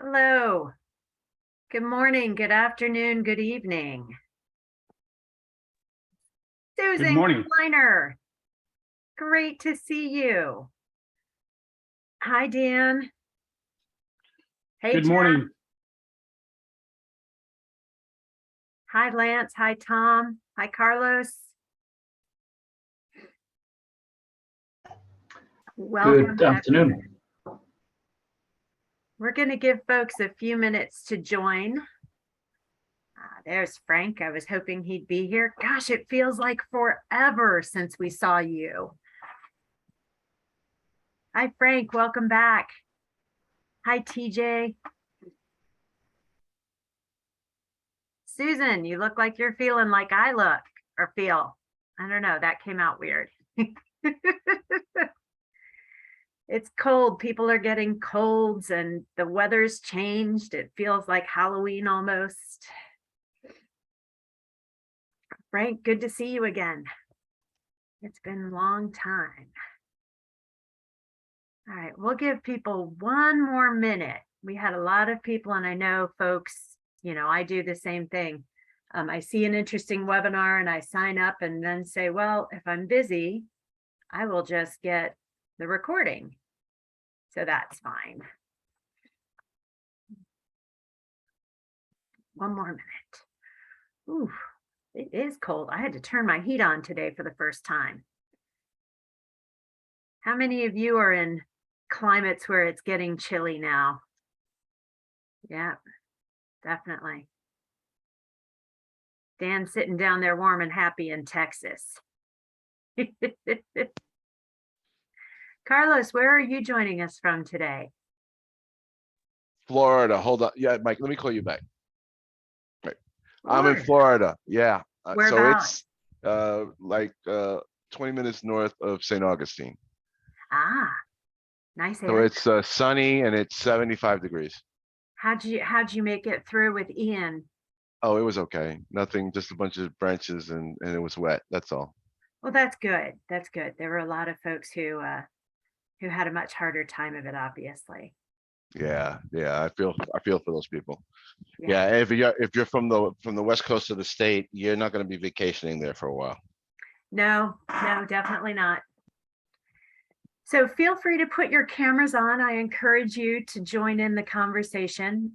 Hello. Good morning, good afternoon, good evening. Susan morning. Kleiner, great to see you. Hi, Dan. Hey, Good Jeff. morning. Hi, Lance. Hi, Tom. Hi, Carlos. Welcome. Good afternoon. We're going to give folks a few minutes to join. There's Frank. I was hoping he'd be here. Gosh, it feels like forever since we saw you. Hi, Frank. Welcome back. Hi, TJ. Susan, you look like you're feeling like I look or feel. I don't know. That came out weird. It's cold. People are getting colds and the weather's changed. It feels like Halloween almost. Frank, good to see you again. It's been a long time. All right, we'll give people one more minute. We had a lot of people, and I know folks, I do the same thing. I see an interesting webinar and I sign up and then say, well, if I'm busy, I will just get the recording. So that's fine. One more minute. Ooh, it is cold. I had to turn my heat on today for the first time. How many of you are in climates where it's getting chilly now? Yeah, definitely. Dan's sitting down there warm and happy in Texas. Carlos, where are you joining us from today? Florida. Hold on. Yeah, Mike, let me call you back. Right. I'm in Florida. Yeah. So it's like 20 minutes north of St. Augustine. Ah, nice So area. it's sunny and it's 75 degrees. How'd you make it through with Ian? Oh, it was okay. Nothing, just a bunch of branches and it was wet. That's all. Well, that's good. That's good. There were a lot of folks who had a much harder time of it, obviously. Yeah, I feel for those people. Yeah. If you're from the west coast of the state, you're not going to be vacationing there for a while. No, definitely not. So feel free to put your cameras on. I encourage you to join in the conversation.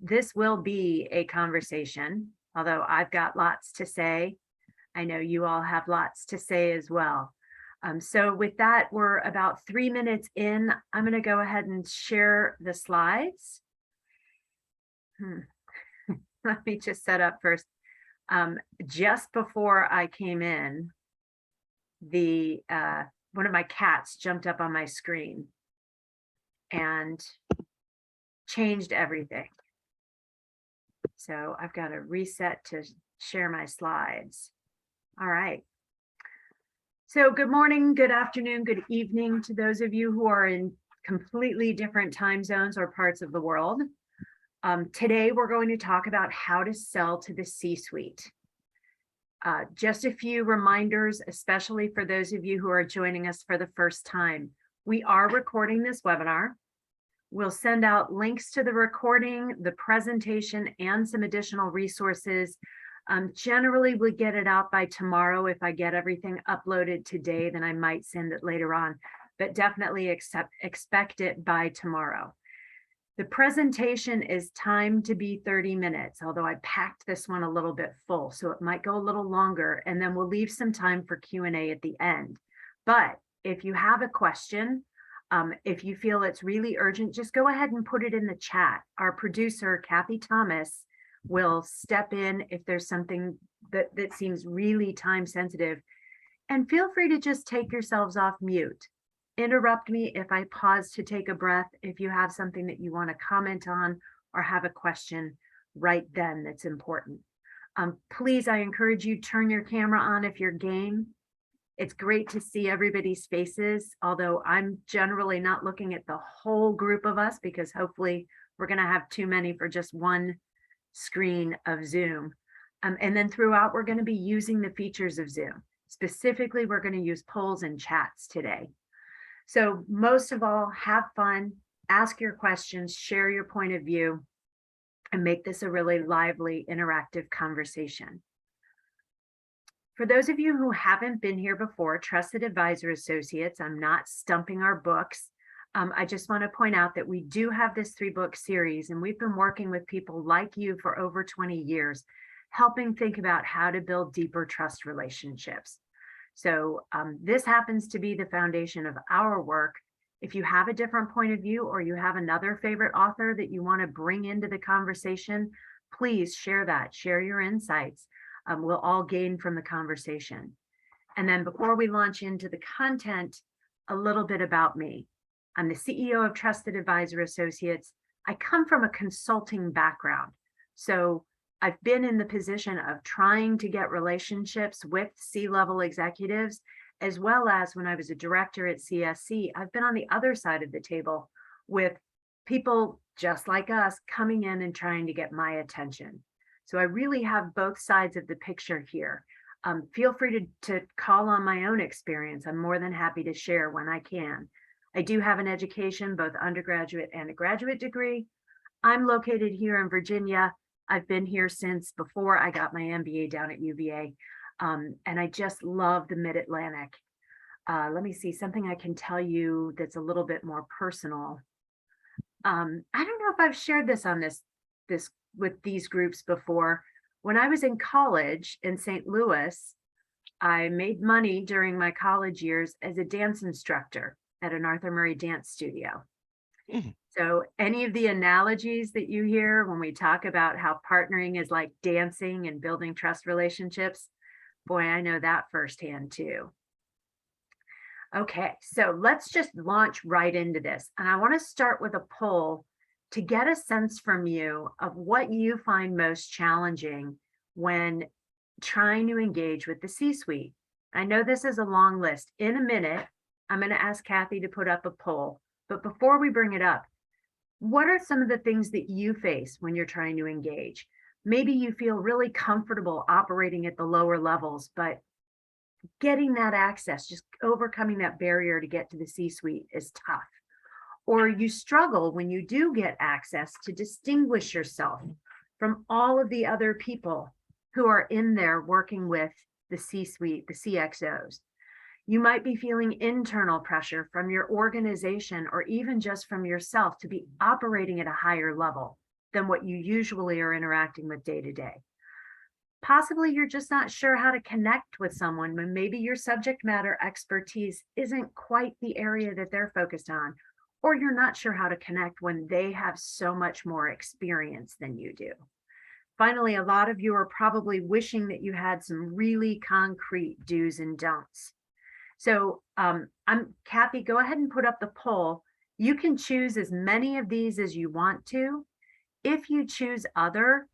This will be a conversation, although I've got lots to say. I know you all have lots to say as well. So with that, we're about 3 minutes in. I'm going to go ahead and share the slides. Let me just set up first. Just before I came in, one of my cats jumped up on my screen and changed everything. So I've got to reset to share my slides. All right. So good morning, good afternoon, good evening to those of you who are in completely different time zones or parts of the world. Today, we're going to talk about how to sell to the C-suite. Just a few reminders, especially for those of you who are joining us for the first time. We are recording this webinar. We'll send out links to the recording, the presentation, and some additional resources. Generally, we'll get it out by tomorrow. If I get everything uploaded today, then I might send it later on, but definitely expect it by tomorrow. The presentation is timed to be 30 minutes, although I packed this one a little bit full, so it might go a little longer, and then we'll leave some time for Q&A at the end. But if you have a question, if you feel it's really urgent, just go ahead and put it in the chat. Our producer, Kathy Thomas, will step in if there's something that seems really time sensitive. And feel free to just take yourselves off mute. Interrupt me if I pause to take a breath, if you have something that you want to comment on or have a question right then that's important. Please, I encourage you, turn your camera on if you're game. It's great to see everybody's faces, although I'm generally not looking at the whole group of us because hopefully we're going to have too many for just one screen of Zoom. And then throughout, we're going to be using the features of Zoom. Specifically, we're going to use polls and chats today. So most of all, have fun, ask your questions, share your point of view, and make this a really lively, interactive conversation. For those of you who haven't been here before, Trusted Advisor Associates, I'm not stumping our books. I just want to point out that we do have this 3-book series, and we've been working with people like you for over 20 years, helping think about how to build deeper trust relationships. So this happens to be the foundation of our work. If you have a different point of view, or you have another favorite author that you want to bring into the conversation, please share that, share your insights. We'll all gain from the conversation. And then before we launch into the content, a little bit about me. I'm the CEO of Trusted Advisor Associates. I come from a consulting background. So I've been in the position of trying to get relationships with C-level executives, as well as when I was a director at CSC, I've been on the other side of the table with people just like us coming in and trying to get my attention. So I really have both sides of the picture here. Feel free to call on my own experience. I'm more than happy to share when I can. I do have an education, both undergraduate and a graduate degree. I'm located here in Virginia. I've been here since before I got my MBA down at UVA. And I just love the Mid-Atlantic. Let me see, something I can tell you that's a little bit more personal. I don't know if I've shared this on this with these groups before. When I was in college in St. Louis, I made money during my college years as a dance instructor at an Arthur Murray dance studio. So any of the analogies that you hear when we talk about how partnering is like dancing and building trust relationships, boy, I know that firsthand too. Okay, so let's just launch right into this. And I want to start with a poll to get a sense from you of what you find most challenging when trying to engage with the C-suite. I know this is a long list. In a minute, I'm going to ask Kathy to put up a poll. But before we bring it up, what are some of the things that you face when you're trying to engage? Maybe you feel really comfortable operating at the lower levels, but getting that access, just overcoming that barrier to get to the C-suite is tough. Or you struggle when you do get access to distinguish yourself from all of the other people who are in there working with the C-suite, the CXOs. You might be feeling internal pressure from your organization or even just from yourself to be operating at a higher level than what you usually are interacting with day to day. Possibly you're just not sure how to connect with someone when maybe your subject matter expertise isn't quite the area that they're focused on, or you're not sure how to connect when they have so much more experience than you do. Finally, a lot of you are probably wishing that you had some really concrete do's and don'ts. So Kathy, go ahead and put up the poll. You can choose as many of these as you want to. If you choose other,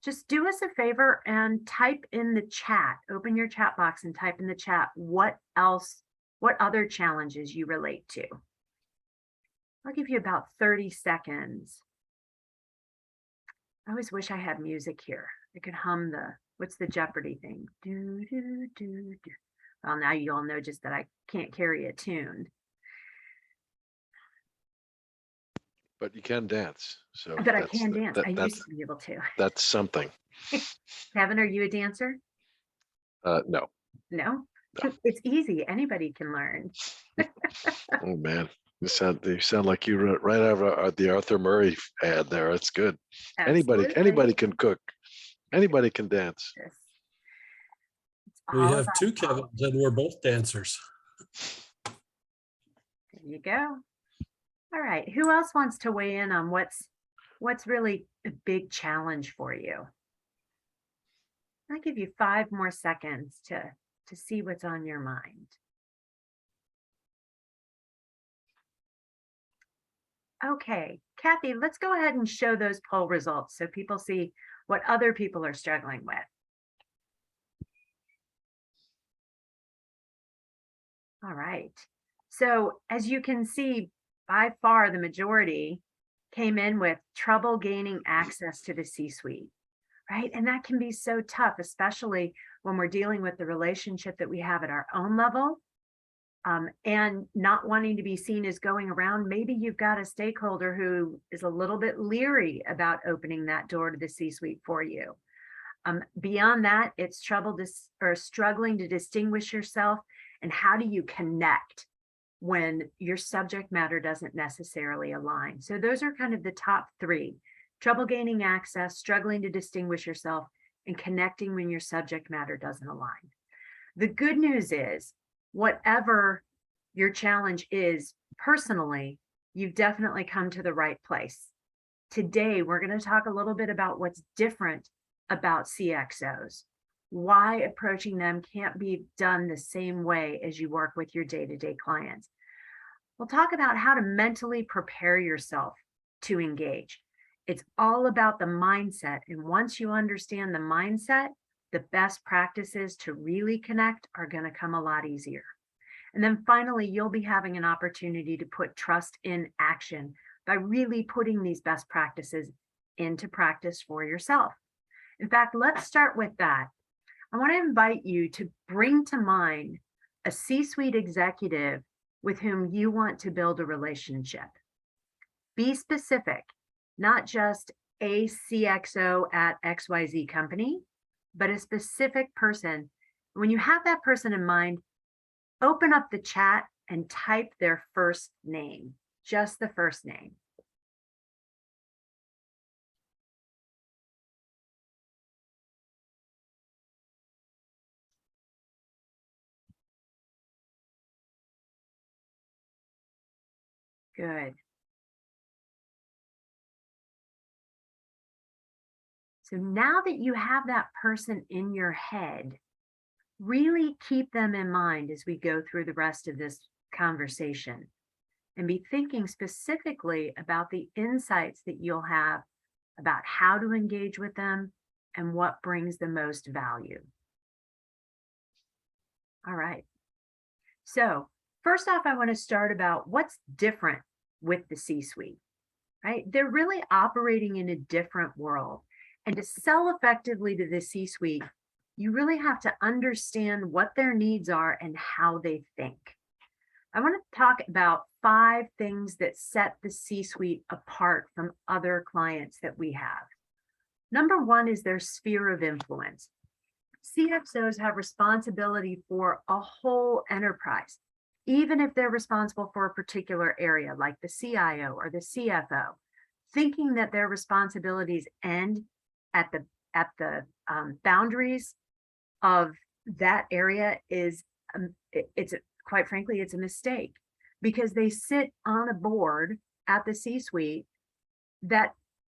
just do us a favor and type in the chat, open your chat box and type in the chat what other challenges you relate to. I'll give you about 30 seconds. I always wish I had music here. I could hum what's the Jeopardy thing? Do, do, do, do. Well, now you all know just that I can't carry a tune. But you can dance. So but I can dance. I used to be able to. That's something. Kevin, are you a dancer? No. No? It's easy. Anybody can learn. Oh man. You sound like you wrote right out of the Arthur Murray ad there. That's good. Absolutely. Anybody can cook. Anybody can dance. Yes. We have two Kevins and we're both dancers. There you go. All right. Who else wants to weigh in on what's really a big challenge for you? I'll give you 5 more seconds to see what's on your mind. Okay, Kathy, let's go ahead and show those poll results so people see what other people are struggling with. All right. So as you can see, by far the majority came in with trouble gaining access to the C-suite, right? And that can be so tough, especially when we're dealing with the relationship that we have at our own level And not wanting to be seen as going around. Maybe you've got a stakeholder who is a little bit leery about opening that door to the C-suite for you. Beyond that, it's struggling to distinguish yourself, and how do you connect when your subject matter doesn't necessarily align. So those are kind of the top three: trouble gaining access, struggling to distinguish yourself, and connecting when your subject matter doesn't align. The good news is, whatever your challenge is personally, you've definitely come to the right place. Today, we're going to talk a little bit about what's different about CXOs, why approaching them can't be done the same way as you work with your day-to-day clients. We'll talk about how to mentally prepare yourself to engage. It's all about the mindset. And once you understand the mindset, the best practices to really connect are going to come a lot easier. And then finally, you'll be having an opportunity to put trust in action by really putting these best practices into practice for yourself. In fact, let's start with that. I want to invite you to bring to mind a C-suite executive with whom you want to build a relationship. Be specific, not just a CXO at XYZ company, but a specific person. When you have that person in mind, open up the chat and type their first name, just the first name. Good. So now that you have that person in your head, really keep them in mind as we go through the rest of this conversation, and be thinking specifically about the insights that you'll have about how to engage with them and what brings the most value. All right. So first off, I want to start about what's different with the C-suite, right? They're really operating in a different world. And to sell effectively to the C-suite, you really have to understand what their needs are and how they think. I want to talk about 5 things that set the C-suite apart from other clients that we have. Number 1 is their sphere of influence. CXOs have responsibility for a whole enterprise, even if they're responsible for a particular area like the CIO or the CFO. Thinking that their responsibilities end at the boundaries of that area is, quite frankly, it's a mistake, because they sit on a board at the C-suite that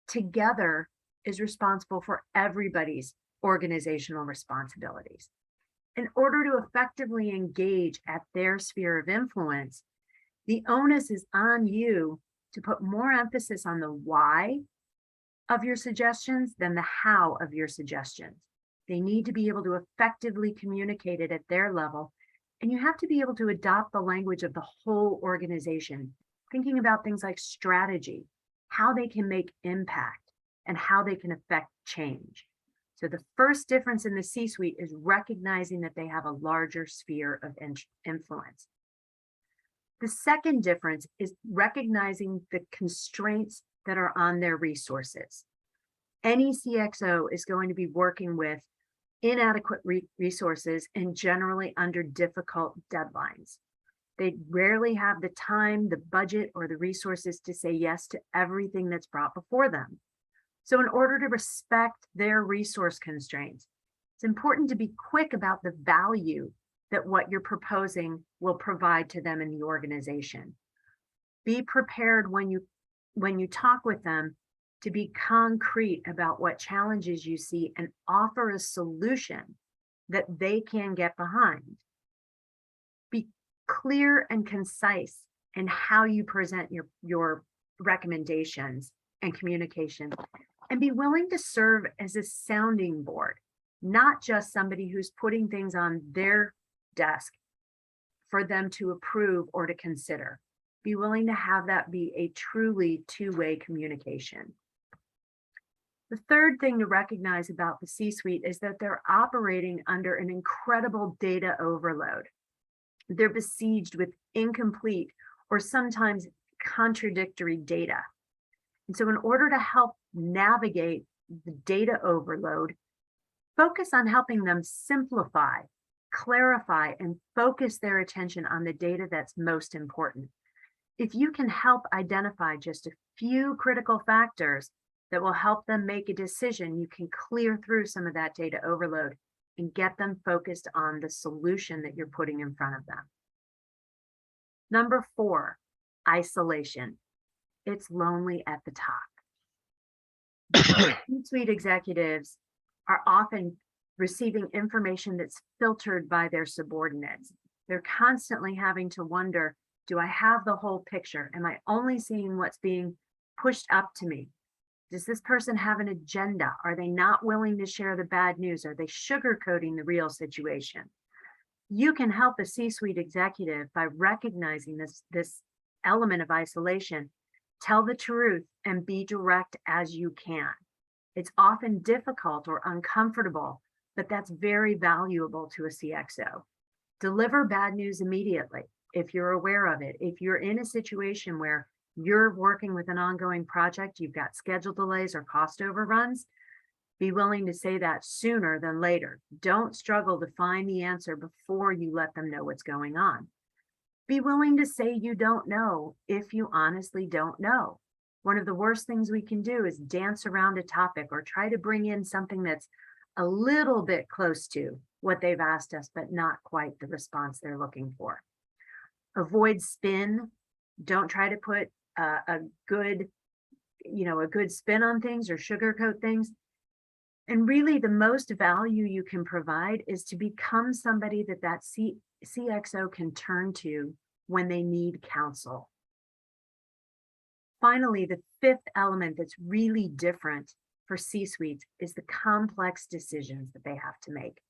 together is responsible for everybody's organizational responsibilities. In order to effectively engage at their sphere of influence, the onus is on you to put more emphasis on the why of your suggestions than the how of your suggestions. They need to be able to effectively communicate it at their level, and you have to be able to adopt the language of the whole organization, thinking about things like strategy, how they can make impact, and how they can affect change. So the first difference in the C-suite is recognizing that they have a larger sphere of influence. The second difference is recognizing the constraints that are on their resources. Any CXO is going to be working with inadequate resources and generally under difficult deadlines. They rarely have the time, the budget, or the resources to say yes to everything that's brought before them. So in order to respect their resource constraints, it's important to be quick about the value that what you're proposing will provide to them in the organization. Be prepared when you talk with them to be concrete about what challenges you see and offer a solution that they can get behind. Be clear and concise in how you present your recommendations and communication, and be willing to serve as a sounding board, not just somebody who's putting things on their desk for them to approve or to consider. Be willing to have that be a truly two-way communication. The third thing to recognize about the C-suite is that they're operating under an incredible data overload. They're besieged with incomplete or sometimes contradictory data. And so in order to help navigate the data overload, focus on helping them simplify, clarify, and focus their attention on the data that's most important. If you can help identify just a few critical factors that will help them make a decision, you can clear through some of that data overload and get them focused on the solution that you're putting in front of them. Number 4, isolation. It's lonely at the top. C-suite executives are often receiving information that's filtered by their subordinates. They're constantly having to wonder, do I have the whole picture? Am I only seeing what's being pushed up to me? Does this person have an agenda? Are they not willing to share the bad news? Are they sugarcoating the real situation? You can help a C-suite executive by recognizing this element of isolation. Tell the truth and be direct as you can. It's often difficult or uncomfortable, but that's very valuable to a CXO. Deliver bad news immediately if you're aware of it. If you're in a situation where you're working with an ongoing project, you've got schedule delays or cost overruns, be willing to say that sooner than later. Don't struggle to find the answer before you let them know what's going on. Be willing to say you don't know if you honestly don't know. One of the worst things we can do is dance around a topic or try to bring in something that's a little bit close to what they've asked us, but not quite the response they're looking for. Avoid spin. Don't try to put a good spin on things or sugarcoat things. And really the most value you can provide is to become somebody that CXO can turn to when they need counsel. Finally, the 5th element that's really different for C-suites is the complex decisions that they have to make.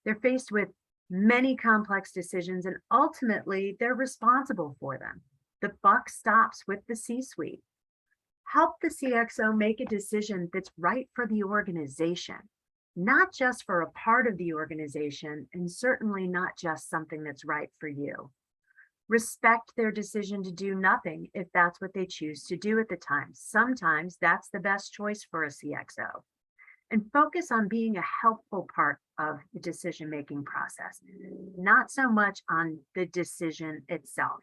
They're faced with many complex decisions and ultimately they're responsible for them. The buck stops with the C-suite. Help the CXO make a decision that's right for the organization, not just for a part of the organization, and certainly not just something that's right for you. Respect their decision to do nothing if that's what they choose to do at the time. Sometimes that's the best choice for a CXO. And focus on being a helpful part of the decision-making process, not so much on the decision itself.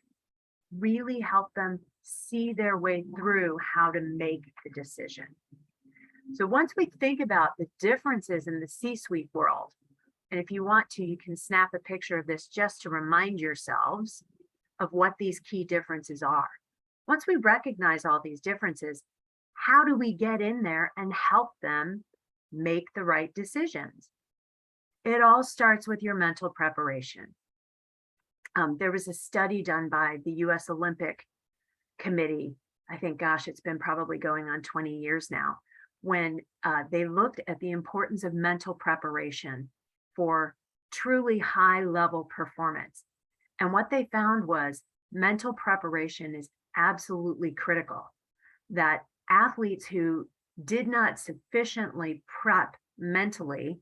Really help them see their way through how to make the decision. So once we think about the differences in the C-suite world, and if you want to, you can snap a picture of this just to remind yourselves of what these key differences are. Once we recognize all these differences, how do we get in there and help them make the right decisions? It all starts with your mental preparation. There was a study done by the US Olympic Committee. I think, gosh, it's been probably going on 20 years now, when they looked at the importance of mental preparation for truly high level performance. And what they found was mental preparation is absolutely critical, that athletes who did not sufficiently prep mentally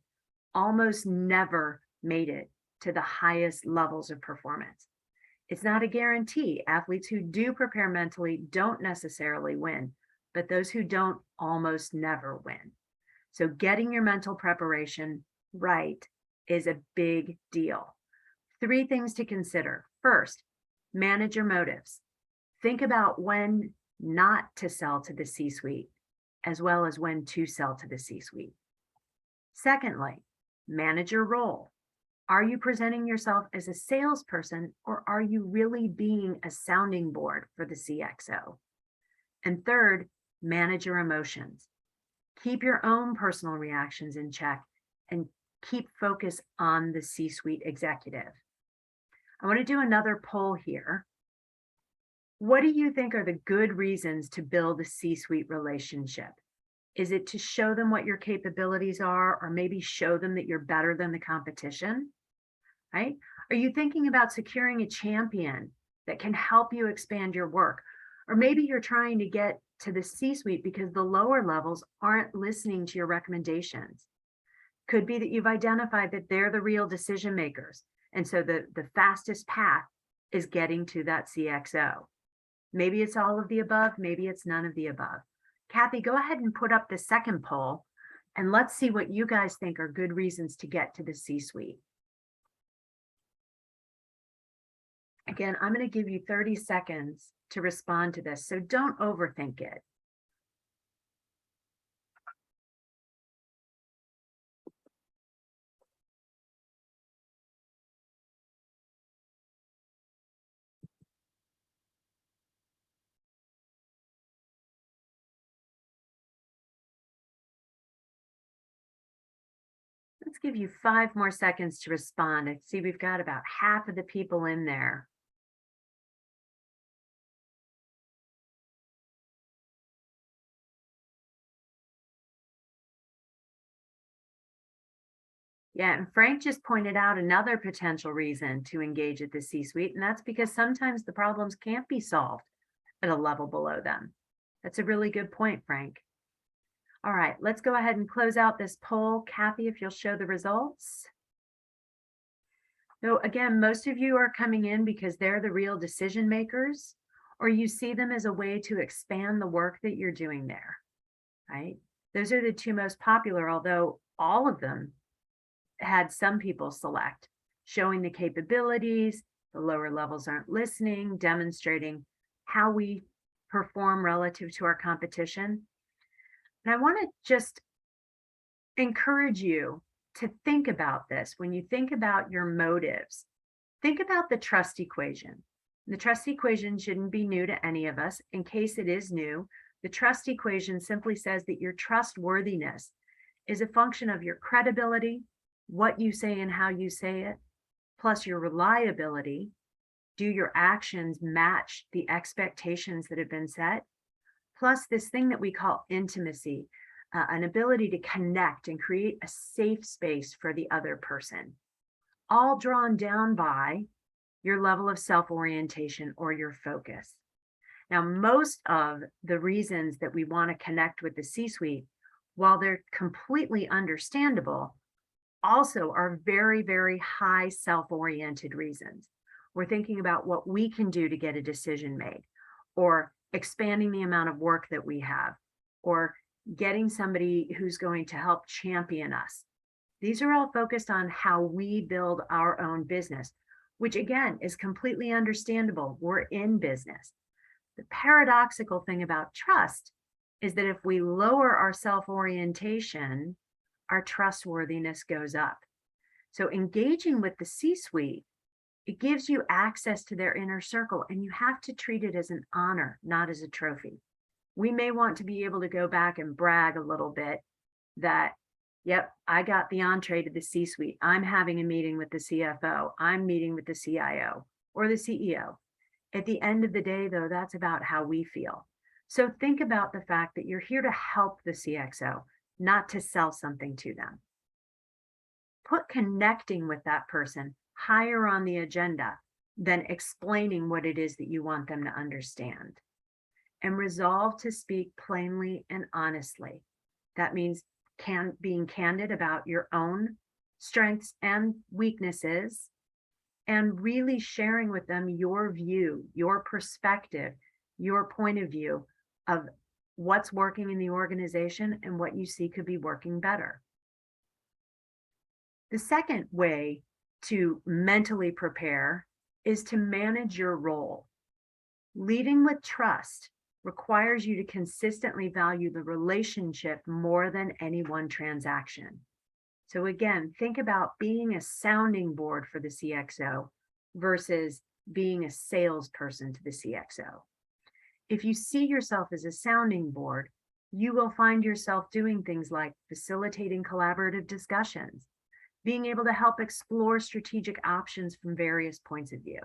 almost never made it to the highest levels of performance. It's not a guarantee. Athletes who do prepare mentally don't necessarily win, but those who don't almost never win. So getting your mental preparation right is a big deal. 3 things to consider. First, manage your motives. Think about when not to sell to the C-suite, as well as when to sell to the C-suite. Secondly, manage your role. Are you presenting yourself as a salesperson, or are you really being a sounding board for the CXO? And third, manage your emotions. Keep your own personal reactions in check and keep focus on the C-suite executive. I want to do another poll here. What do you think are the good reasons to build a C-suite relationship? Is it to show them what your capabilities are, or maybe show them that you're better than the competition? Right? Are you thinking about securing a champion that can help you expand your work? Or maybe you're trying to get to the C-suite because the lower levels aren't listening to your recommendations. Could be that you've identified that they're the real decision makers And so the fastest path is getting to that CXO. Maybe it's all of the above, maybe it's none of the above. Kathy, go ahead and put up the second poll and let's see what you guys think are good reasons to get to the C-suite. Again, I'm going to give you 30 seconds to respond to this, so don't overthink it. Let's give you 5 more seconds to respond. I see we've got about half of the people in there. Yeah, and Frank just pointed out another potential reason to engage at the C-suite, and that's because sometimes the problems can't be solved at a level below them. That's a really good point, Frank. All right, let's go ahead and close out this poll. Kathy, if you'll show the results. So again, most of you are coming in because they're the real decision makers, or you see them as a way to expand the work that you're doing there, right? Those are the two most popular, although all of them had some people select, showing the capabilities, the lower levels aren't listening, demonstrating how we perform relative to our competition. And I want to just encourage you to think about this. When you think about your motives, think about the trust equation. The trust equation shouldn't be new to any of us. In case it is new, the trust equation simply says that your trustworthiness is a function of your credibility, what you say and how you say it, plus your reliability. Do your actions match the expectations that have been set? Plus this thing that we call intimacy, an ability to connect and create a safe space for the other person, all drawn down by your level of self-orientation or your focus. Now, most of the reasons that we want to connect with the C-suite, while they're completely understandable, also are very, very high self-oriented reasons. We're thinking about what we can do to get a decision made, or expanding the amount of work that we have, or getting somebody who's going to help champion us. These are all focused on how we build our own business, which again is completely understandable. We're in business. The paradoxical thing about trust is that if we lower our self-orientation, our trustworthiness goes up. So engaging with the C-suite, it gives you access to their inner circle, and you have to treat it as an honor, not as a trophy. We may want to be able to go back and brag a little bit that, yep, I got the entree to the C-suite. I'm having a meeting with the CFO. I'm meeting with the CIO or the CEO. At the end of the day, though, that's about how we feel. So think about the fact that you're here to help the CXO, not to sell something to them. Put connecting with that person higher on the agenda than explaining what it is that you want them to understand. And resolve to speak plainly and honestly. That means being candid about your own strengths and weaknesses, and really sharing with them your view, your perspective, your point of view of what's working in the organization and what you see could be working better. The second way to mentally prepare is to manage your role. Leading with trust requires you to consistently value the relationship more than any one transaction. So again, think about being a sounding board for the CXO versus being a salesperson to the CXO. If you see yourself as a sounding board, you will find yourself doing things like facilitating collaborative discussions, being able to help explore strategic options from various points of view.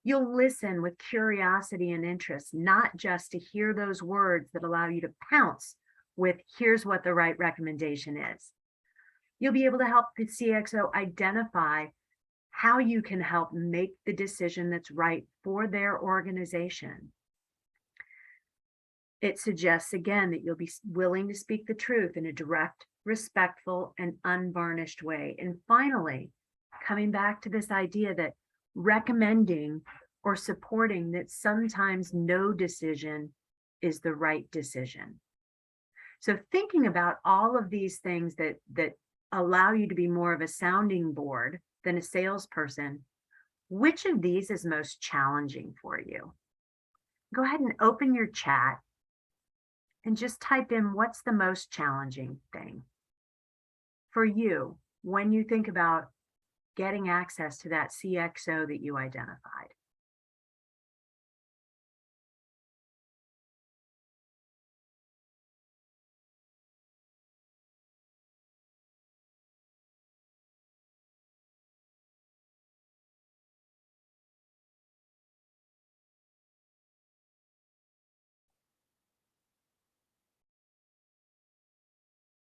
You'll listen with curiosity and interest, not just to hear those words that allow you to pounce with, here's what the right recommendation is. You'll be able to help the CXO identify how you can help make the decision that's right for their organization. It suggests, again, that you'll be willing to speak the truth in a direct, respectful, and unvarnished way. And finally, coming back to this idea that recommending or supporting that sometimes no decision is the right decision. So thinking about all of these things that allow you to be more of a sounding board than a salesperson, which of these is most challenging for you? Go ahead and open your chat and just type in what's the most challenging thing for you when you think about getting access to that CXO that you identified.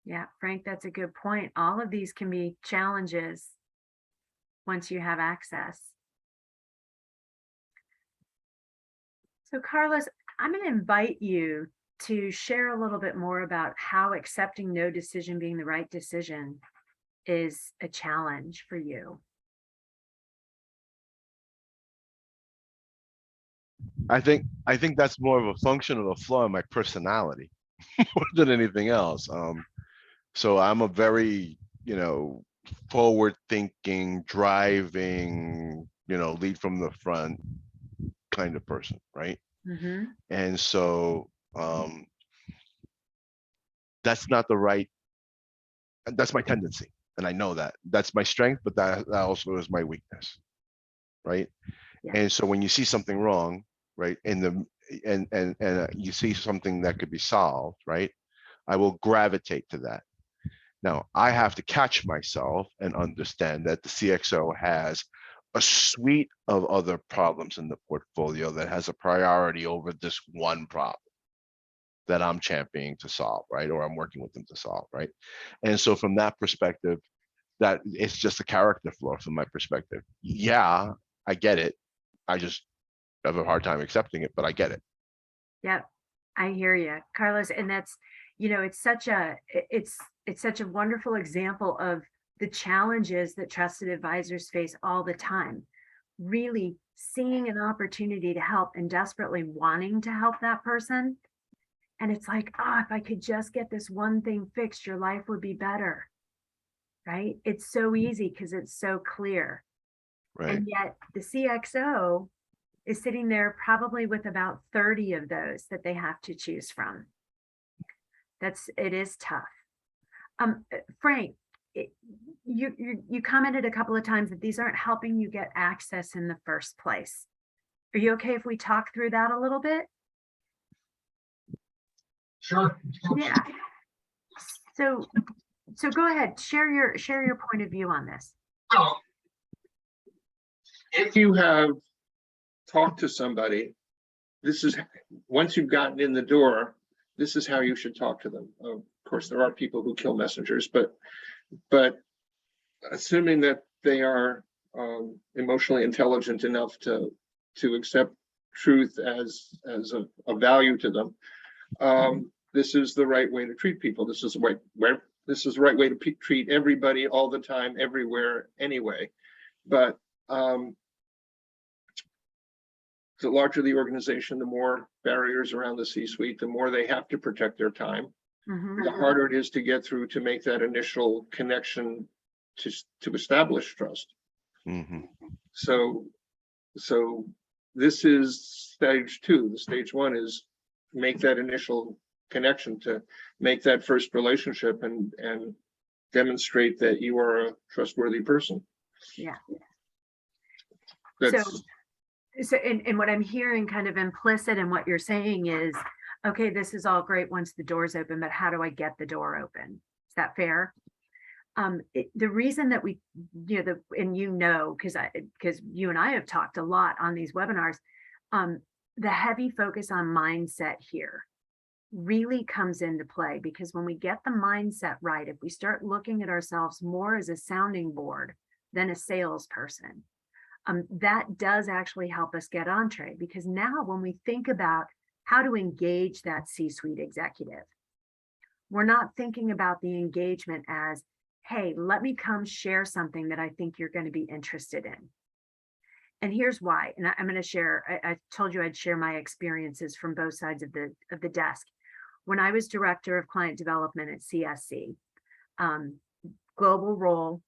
Yeah, Frank, that's a good point. All of these can be challenges once you have access. So Carlos, I'm going to invite you to share a little bit more about how accepting no decision being the right decision is a challenge for you. I think that's more of a function of a flaw in my personality more than anything else. So I'm a very, forward thinking, driving, lead from the front kind of person, right? Mm-hmm. And so that's not the right, that's my tendency. And I know that that's my strength, but that also is my weakness, right? Yeah. And so when you see something wrong, right, and you see something that could be solved, right, I will gravitate to that. Now I have to catch myself and understand that the CXO has a suite of other problems in the portfolio that has a priority over this one problem that I'm championing to solve, right? Or I'm working with them to solve, right? And so from that perspective, that it's just a character flaw from my perspective. Yeah, I get it. I just have a hard time accepting it, but I get it. Yep, I hear you, Carlos. And that's, it's such a wonderful example of the challenges that trusted advisors face all the time. Really seeing an opportunity to help and desperately wanting to help that person. And it's like, if I could just get this one thing fixed, your life would be better, right? It's so easy because it's so clear. Right. And yet the CXO is sitting there probably with about 30 of those that they have to choose from. It is tough. Frank, you commented a couple of times that these aren't helping you get access in the first place. Are you okay if we talk through that a little bit? Sure. Yeah. So go ahead, share your point of view on this. Well, if you have talked to somebody, this is, once you've gotten in the door, this is how you should talk to them. Of course, there are people who kill messengers, but assuming that they are emotionally intelligent enough to accept truth as a value to them, this is the right way to treat people. This is the right way to treat everybody all the time, everywhere, anyway. But the larger the organization, the more barriers around the C-suite, the more they have to protect their time. Mm-hmm. The harder it is to get through to make that initial connection to establish trust. Mm-hmm. So this is stage 2. The stage 1 is make that initial connection, to make that first relationship and demonstrate that you are a trustworthy person. Yeah. That's, So and what I'm hearing kind of implicit in what you're saying is, okay, this is all great once the door's open, but how do I get the door open? Is that fair? The reason that we, because you and I have talked a lot on these webinars, the heavy focus on mindset here really comes into play, because when we get the mindset right, if we start looking at ourselves more as a sounding board than a salesperson, that does actually help us get entree, because now when we think about how to engage that C-suite executive, we're not thinking about the engagement as, hey, let me come share something that I think you're going to be interested in. And here's why. And I'm going to share, I told you I'd share my experiences from both sides of the desk. When I was director of client development at CSC, global role,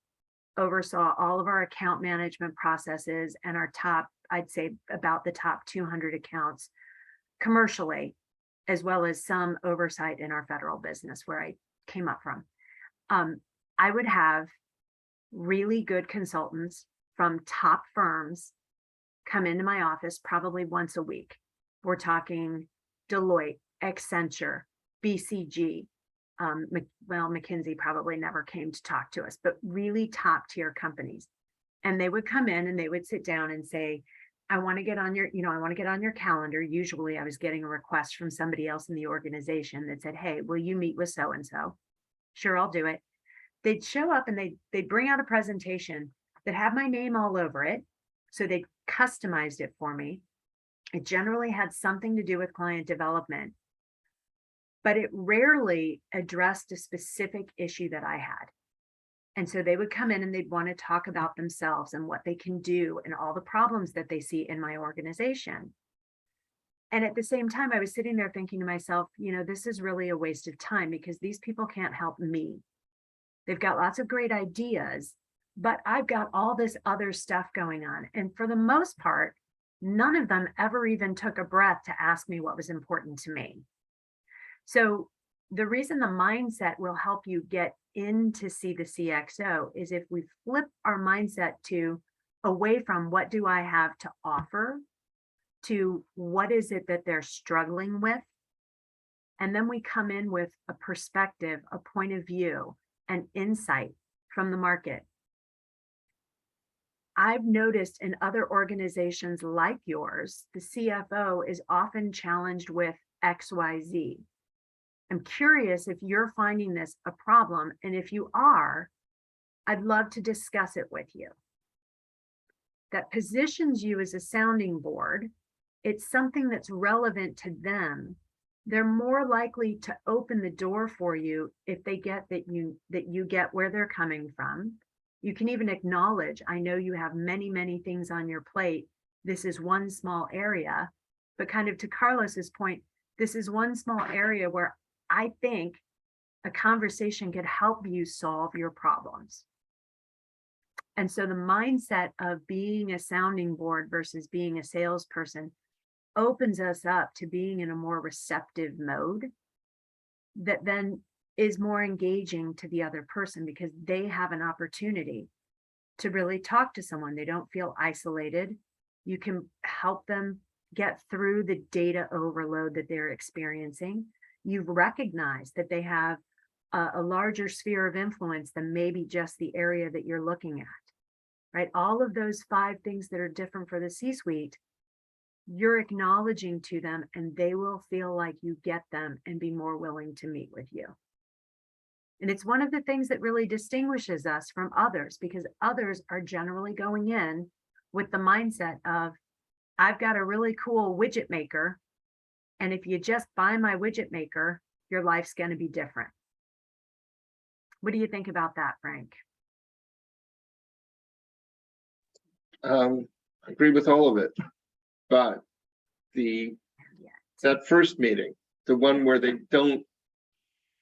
oversaw all of our account management processes and our top, I'd say about the top 200 accounts commercially, as well as some oversight in our federal business where I came up from. I would have really good consultants from top firms come into my office probably once a week. We're talking Deloitte, Accenture, BCG. Well, McKinsey probably never came to talk to us, but really top tier companies. And they would come in and they would sit down and say, I want to get on your, I want to get on your calendar. Usually I was getting a request from somebody else in the organization that said, hey, will you meet with so-and-so? Sure, I'll do it. They'd show up and they'd bring out a presentation that had my name all over it. So they customized it for me. It generally had something to do with client development, but it rarely addressed a specific issue that I had. And so they would come in and they'd want to talk about themselves and what they can do and all the problems that they see in my organization. And at the same time, I was sitting there thinking to myself, this is really a waste of time because these people can't help me. They've got lots of great ideas, but I've got all this other stuff going on. And for the most part, none of them ever even took a breath to ask me what was important to me. So the reason the mindset will help you get in to see the CXO is if we flip our mindset to away from what do I have to offer to what is it that they're struggling with. And then we come in with a perspective, a point of view, an insight from the market. I've noticed in other organizations like yours, the CFO is often challenged with XYZ. I'm curious if you're finding this a problem, and if you are, I'd love to discuss it with you. That positions you as a sounding board, it's something that's relevant to them. They're more likely to open the door for you if they get that you get where they're coming from. You can even acknowledge, I know you have many, many things on your plate. This is one small area, but kind of to Carlos's point, this is one small area where I think a conversation could help you solve your problems. And so the mindset of being a sounding board versus being a salesperson opens us up to being in a more receptive mode that then is more engaging to the other person because they have an opportunity to really talk to someone. They don't feel isolated. You can help them get through the data overload that they're experiencing. You've recognized that they have a larger sphere of influence than maybe just the area that you're looking at, right? All of those 5 things that are different for the C-suite, you're acknowledging to them and they will feel like you get them and be more willing to meet with you. And it's one of the things that really distinguishes us from others because others are generally going in with the mindset of, I've got a really cool widget maker. And if you just buy my widget maker, your life's going to be different. What do you think about that, Frank? I agree with all of it, but that first meeting, the one where they don't,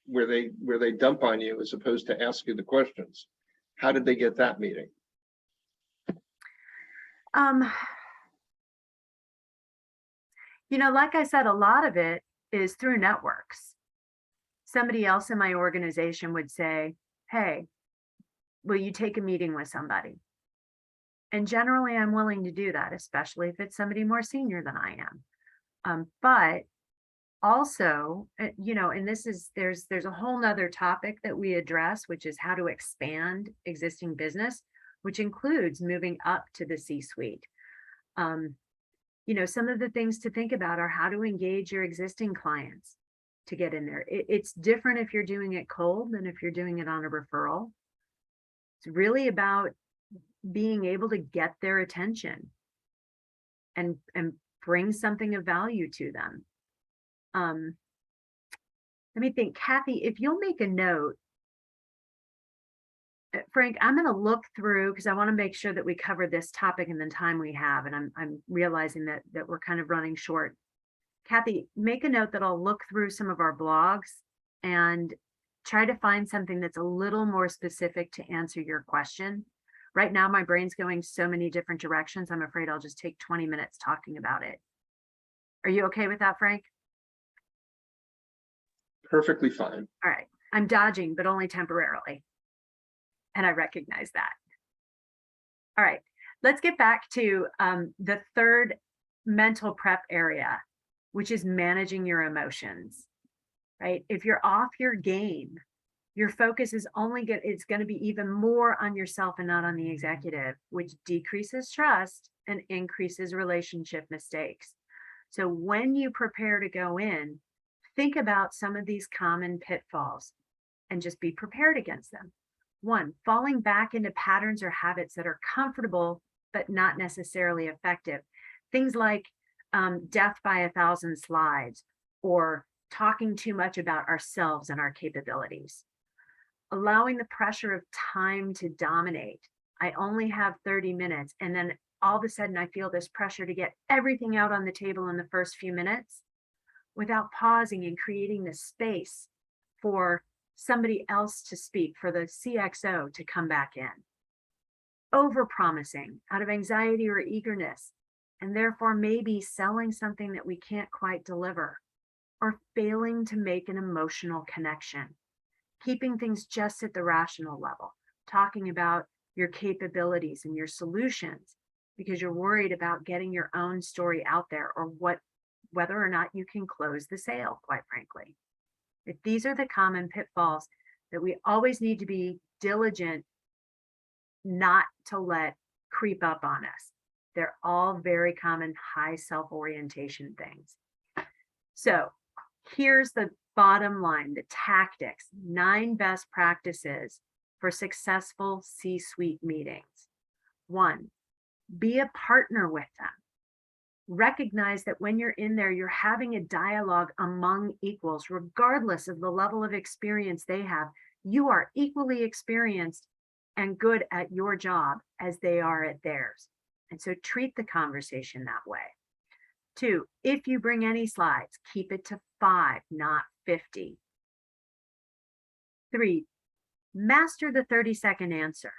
where they dump on you as opposed to ask you the questions, how did they get that meeting? Like I said, a lot of it is through networks. Somebody else in my organization would say, hey, will you take a meeting with somebody? And generally I'm willing to do that, especially if it's somebody more senior than I am. But also, and there's a whole nother topic that we address, which is how to expand existing business, which includes moving up to the C-suite. Some of the things to think about are how to engage your existing clients to get in there. It's different if you're doing it cold than if you're doing it on a referral. It's really about being able to get their attention and bring something of value to them. Let me think, Kathy, if you'll make a note, Frank, I'm going to look through because I want to make sure that we cover this topic in the time we have. And I'm realizing that we're kind of running short. Kathy, make a note that I'll look through some of our blogs and try to find something that's a little more specific to answer your question. Right now, my brain's going so many different directions. I'm afraid I'll just take 20 minutes talking about it. Are you okay with that, Frank? Perfectly fine. All right. I'm dodging, but only temporarily. And I recognize that. All right. Let's get back to the third mental prep area, which is managing your emotions, right? If you're off your game, your focus is it's going to be even more on yourself and not on the executive, which decreases trust and increases relationship mistakes. So when you prepare to go in, think about some of these common pitfalls and just be prepared against them. One, falling back into patterns or habits that are comfortable, but not necessarily effective. Things like death by 1,000 slides or talking too much about ourselves and our capabilities. Allowing the pressure of time to dominate. I only have 30 minutes. And then all of a sudden I feel this pressure to get everything out on the table in the first few minutes without pausing and creating the space for somebody else to speak, for the CXO to come back in. Overpromising out of anxiety or eagerness, and therefore maybe selling something that we can't quite deliver, or failing to make an emotional connection. Keeping things just at the rational level, talking about your capabilities and your solutions because you're worried about getting your own story out there or whether or not you can close the sale, quite frankly. If these are the common pitfalls that we always need to be diligent not to let creep up on us. They're all very common high self-orientation things. So here's the bottom line, the tactics, 9 best practices for successful C-suite meetings. 1, be a partner with them. Recognize that when you're in there, you're having a dialogue among equals, regardless of the level of experience they have. You are equally experienced and good at your job as they are at theirs. And so treat the conversation that way. 2, if you bring any slides, keep it to 5, not 50. 3, master the 30-second answer.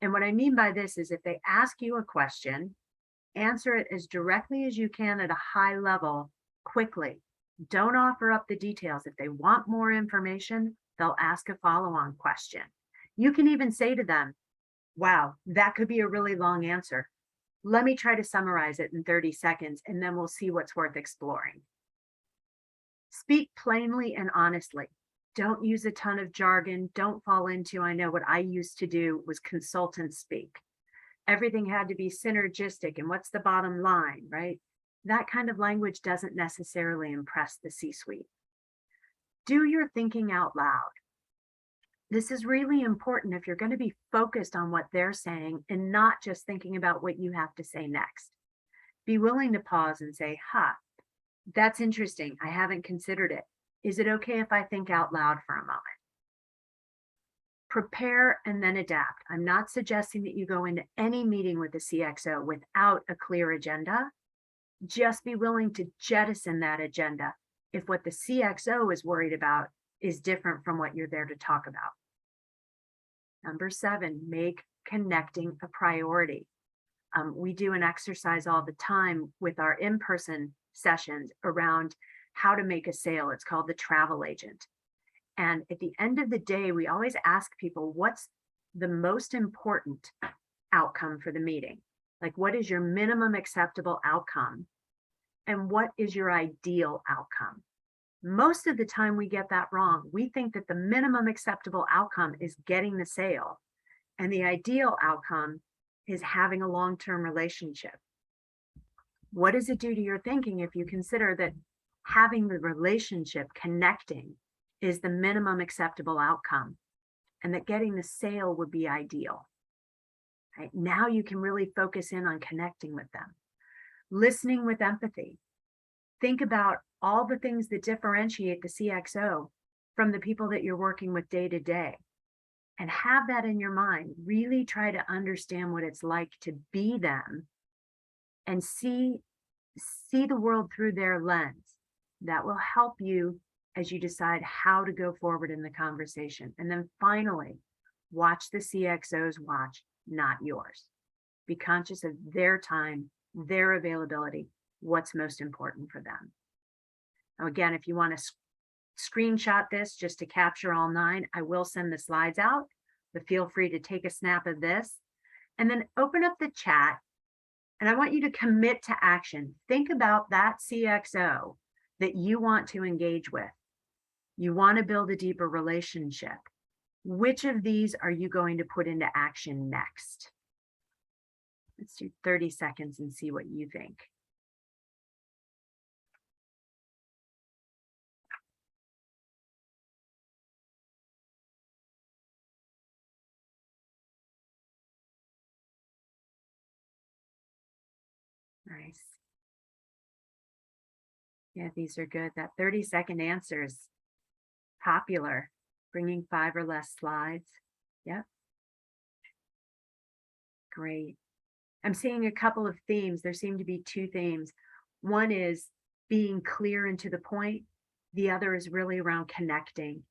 And what I mean by this is if they ask you a question, answer it as directly as you can at a high level, quickly. Don't offer up the details. If they want more information, they'll ask a follow-on question. You can even say to them, wow, that could be a really long answer. Let me try to summarize it in 30 seconds, and then we'll see what's worth exploring. Speak plainly and honestly. Don't use a ton of jargon. Don't fall into, I know what I used to do was consultant speak. Everything had to be synergistic and what's the bottom line, right? That kind of language doesn't necessarily impress the C-suite. Do your thinking out loud. This is really important if you're going to be focused on what they're saying and not just thinking about what you have to say next. Be willing to pause and say, that's interesting. I haven't considered it. Is it okay if I think out loud for a moment? Prepare and then adapt. I'm not suggesting that you go into any meeting with the CXO without a clear agenda. Just be willing to jettison that agenda if what the CXO is worried about is different from what you're there to talk about. Number 7, make connecting a priority. We do an exercise all the time with our in-person sessions around how to make a sale. It's called the travel agent. And at the end of the day, we always ask people, what's the most important outcome for the meeting? Like, what is your minimum acceptable outcome? And what is your ideal outcome? Most of the time we get that wrong. We think that the minimum acceptable outcome is getting the sale, and the ideal outcome is having a long-term relationship. What does it do to your thinking if you consider that having the relationship, connecting, is the minimum acceptable outcome, and that getting the sale would be ideal? Right? Now you can really focus in on connecting with them. Listening with empathy. Think about all the things that differentiate the CXO from the people that you're working with day to day. and have that in your mind. Really try to understand what it's like to be them and see the world through their lens. That will help you as you decide how to go forward in the conversation. And then finally, watch the CXO's watch, not yours. Be conscious of their time, their availability, what's most important for them. Now, again, if you want to screenshot this just to capture all 9, I will send the slides out, but feel free to take a snap of this and then open up the chat. And I want you to commit to action. Think about that CXO that you want to engage with. You want to build a deeper relationship. Which of these are you going to put into action next? Let's do 30 seconds and see what you think. Nice. Yeah, these are good. That 30-second answer is popular. Bringing 5 or less slides. Yep. Great. I'm seeing a couple of themes. There seem to be 2 themes. One is being clear and to the point. The other is really around connecting,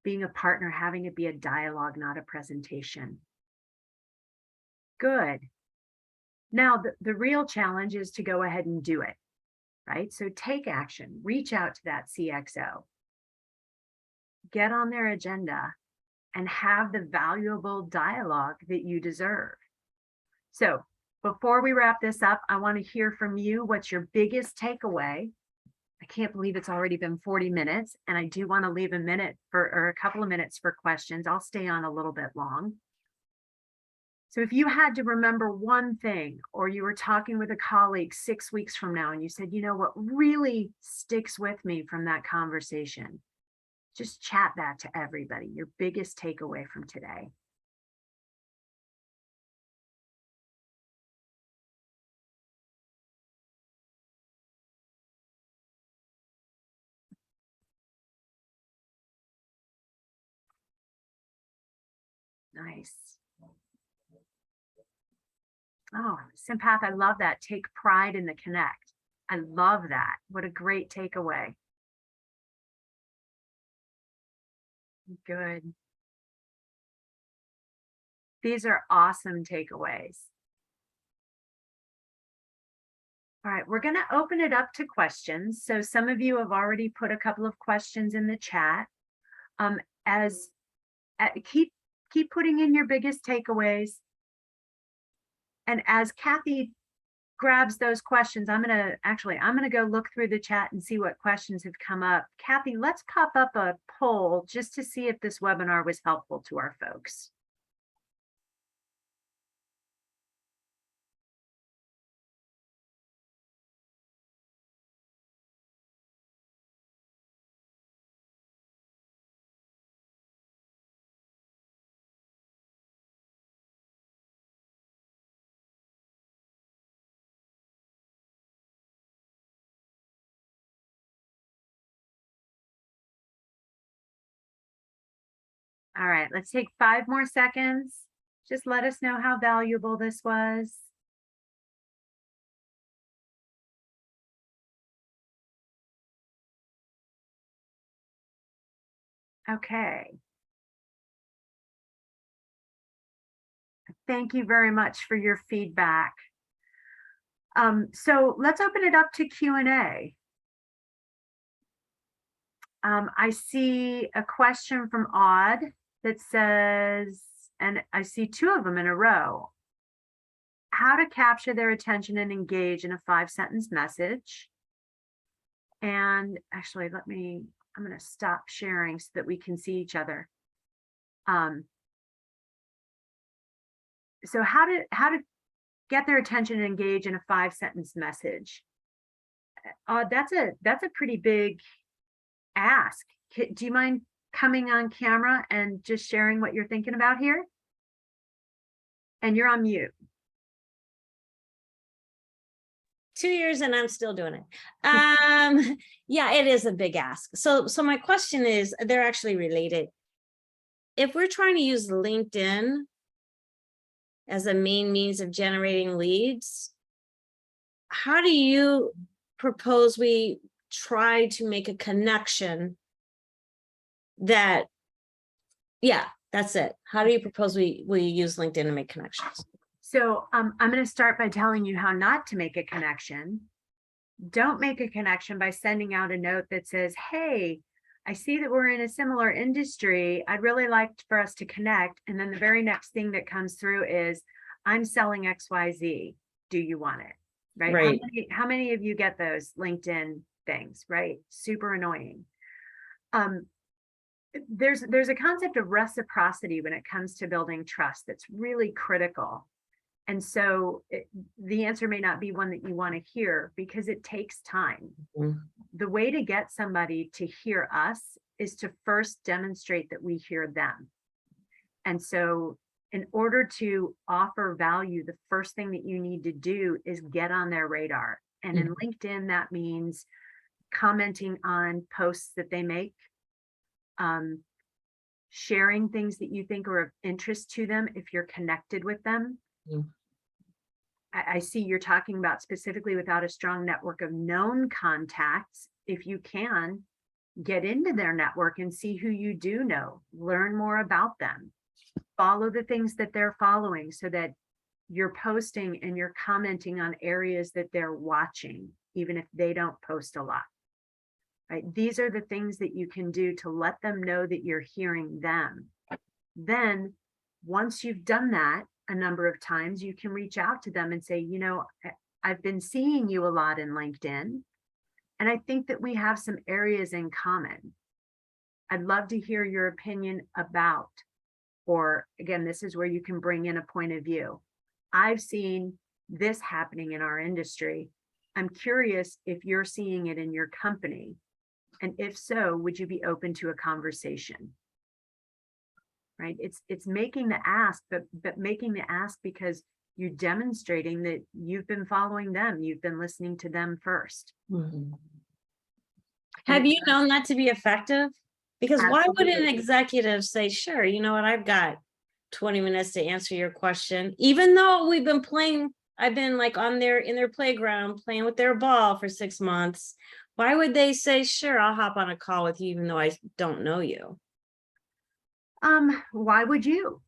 being a partner, having it be a dialogue, not a presentation. Good. Now, the real challenge is to go ahead and do it, right? So take action, reach out to that CXO, get on their agenda, and have the valuable dialogue that you deserve. So before we wrap this up, I want to hear from you. What's your biggest takeaway? I can't believe it's already been 40 minutes, and I do want to leave a couple of minutes for questions. I'll stay on a little bit long. So if you had to remember one thing, or you were talking with a colleague 6 weeks from now and you said, you know what really sticks with me from that conversation, just chat that to everybody, your biggest takeaway from today. Nice. Oh, Simpath, I love that. Take pride in the connect. I love that. What a great takeaway. Good. These are awesome takeaways. All right, we're going to open it up to questions. So some of you have already put a couple of questions in the chat. Keep putting in your biggest takeaways. And as Kathy grabs those questions, I'm going to go look through the chat and see what questions have come up. Kathy, let's pop up a poll just to see if this webinar was helpful to our folks. All right, let's take 5 more seconds. Just let us know how valuable this was. Okay. Thank you very much for your feedback. So let's open it up to Q&A. I see a question from Odd that says, and I see 2 of them in a row. How to capture their attention and engage in a 5-sentence message. And actually, I'm going to stop sharing so that we can see each other. So how to get their attention and engage in a 5-sentence message. That's a pretty big ask. Do you mind coming on camera and just sharing what you're thinking about here? And you're on mute. 2 years and I'm still doing it. Yeah, it is a big ask. So my question is, they're actually related. if we're trying to use LinkedIn as a main means of generating leads, how do you propose we try to make a connection that, yeah, that's it. How do you propose we use LinkedIn to make connections? So I'm going to start by telling you how not to make a connection. Don't make a connection by sending out a note that says, hey, I see that we're in a similar industry. I'd really like for us to connect. And then the very next thing that comes through is, I'm selling XYZ. Do you want it? Right? Right. How many of you get those LinkedIn things, right? Super annoying. There's a concept of reciprocity when it comes to building trust that's really critical. And so the answer may not be one that you want to hear because it takes time. Mhm. The way to get somebody to hear us is to first demonstrate that we hear them. And so in order to offer value, the first thing that you need to do is get on their radar. And in LinkedIn, that means commenting on posts that they make, sharing things that you think are of interest to them if you're connected with them. Mm. I see you're talking about specifically without a strong network of known contacts. If you can, get into their network and see who you do know, learn more about them, follow the things that they're following so that you're posting and you're commenting on areas that they're watching, even if they don't post a lot. Right? These are the things that you can do to let them know that you're hearing them. Then once you've done that a number of times, you can reach out to them and say, you know, I've been seeing you a lot in LinkedIn, and I think that we have some areas in common. I'd love to hear your opinion about, or again, this is where you can bring in a point of view. I've seen this happening in our industry. I'm curious if you're seeing it in your company. And if so, would you be open to a conversation? Right? It's making the ask, but making the ask because you're demonstrating that you've been following them, you've been listening to them first. Mhm. Have you known that to be effective? Because why would an Absolutely. executive say, sure, you know what, I've got 20 minutes to answer your question, even though we've been playing, I've been like in their playground playing with their ball for 6 months. Why would they say, sure, I'll hop on a call with you, even though I don't know you? Why would you?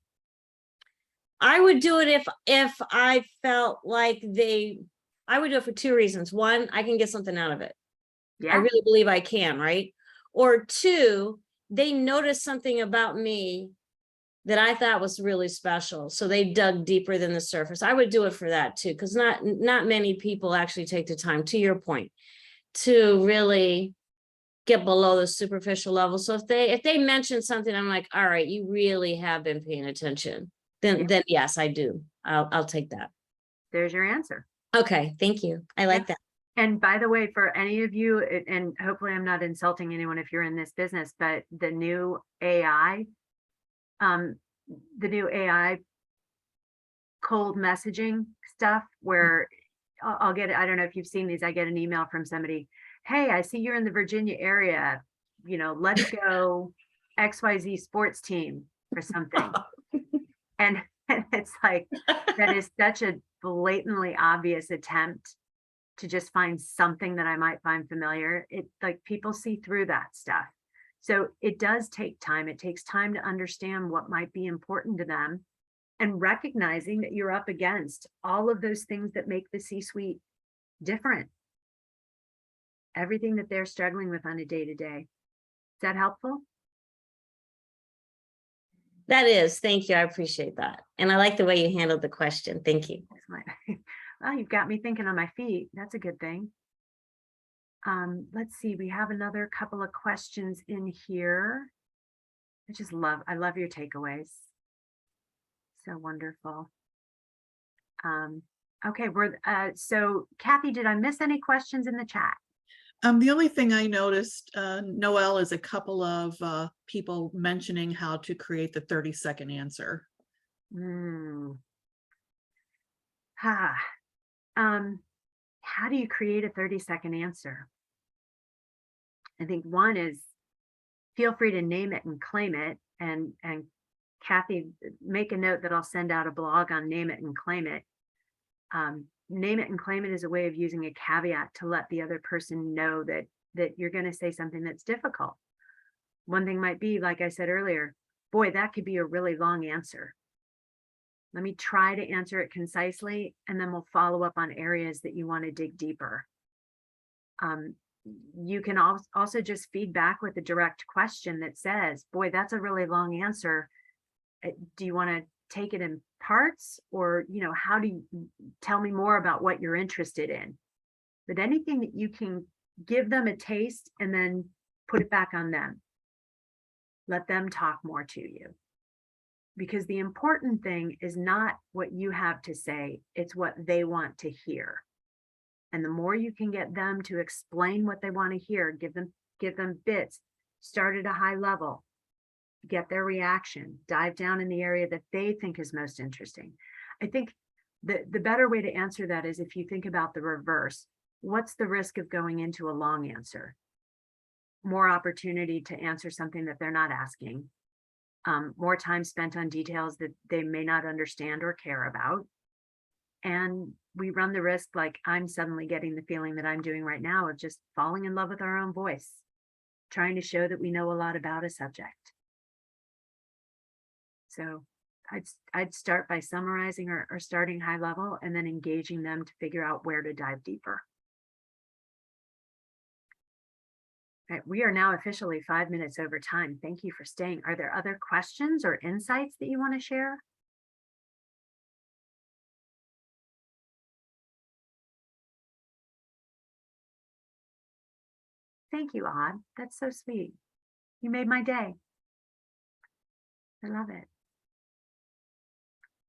I would do it if I felt like I would do it for 2 reasons. One, I can get something out of it. I Yeah, really believe I can, right? Or 2, they noticed something about me that I thought was really special. So they dug deeper than the surface. I would do it for that too, because not many people actually take the time, to your point, to really get below the superficial level. So if they mention something, I'm like, all right, you really have been paying attention. Then yes, I do. I'll take that. there's your answer. Okay, thank you. I like that. And by the way, for any of you, and hopefully I'm not insulting anyone if you're in this business, but the new AI cold messaging stuff where I'll get, I don't know if you've seen these, I get an email from somebody, hey, I see you're in the Virginia area, you know, let's go XYZ sports team or something. And it's like, that is such a blatantly obvious attempt to just find something that I might find familiar. It like people see through that stuff. So it does take time. It takes time to understand what might be important to them and recognizing that you're up against all of those things that make the C-suite different. Everything that they're struggling with on a day-to-day. Is that helpful? That is, thank you. I appreciate that. And I like the way you handled the question. Thank you. Excellent. Well, you've got me thinking on my feet. That's a good thing. Let's see, we have another couple of questions in here. I love your takeaways. So wonderful. Okay, so Kathy, did I miss any questions in the chat? The only thing I noticed, Noelle, is a couple of people mentioning how to create the 30-second answer. How do you create a 30-second answer? I think one is feel free to name it and claim it and Kathy, make a note that I'll send out a blog on name it and claim it. Name it and claim it is a way of using a caveat to let the other person know that you're going to say something that's difficult. One thing might be, like I said earlier, boy, that could be a really long answer. Let me try to answer it concisely, and then we'll follow up on areas that you want to dig deeper. You can also just feed back with a direct question that says, boy, that's a really long answer. Do you want to take it in parts, or, how do you tell me more about what you're interested in? But anything that you can give them a taste and then put it back on them. Let them talk more to you. Because the important thing is not what you have to say, it's what they want to hear. And the more you can get them to explain what they want to hear, give them bits, start at a high level, get their reaction, dive down in the area that they think is most interesting. I think the better way to answer that is if you think about the reverse. What's the risk of going into a long answer? More opportunity to answer something that they're not asking. More time spent on details that they may not understand or care about. And we run the risk, like I'm suddenly getting the feeling that I'm doing right now, of just falling in love with our own voice, trying to show that we know a lot about a subject. So I'd start by summarizing or starting high level and then engaging them to figure out where to dive deeper. All right, we are now officially 5 minutes over time. Thank you for staying. Are there other questions or insights that you want to share? Thank you, Odd. That's so sweet. You made my day. I love it.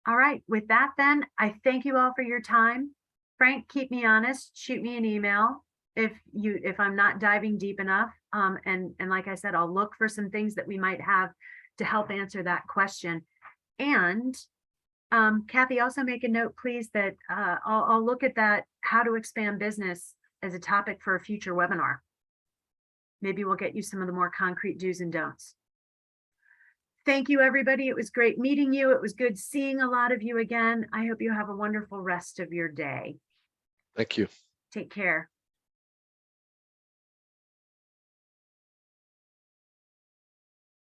All right, with that then, I thank you all for your time. Frank, keep me honest, shoot me an email if I'm not diving deep enough. And like I said, I'll look for some things that we might have to help answer that question. And Kathy, also make a note, please, that I'll look at that, how to expand business, as a topic for a future webinar. Maybe we'll get you some of the more concrete do's and don'ts. Thank you, everybody. It was great meeting you. It was good seeing a lot of you again. I hope you have a wonderful rest of your day. Thank you. Take care.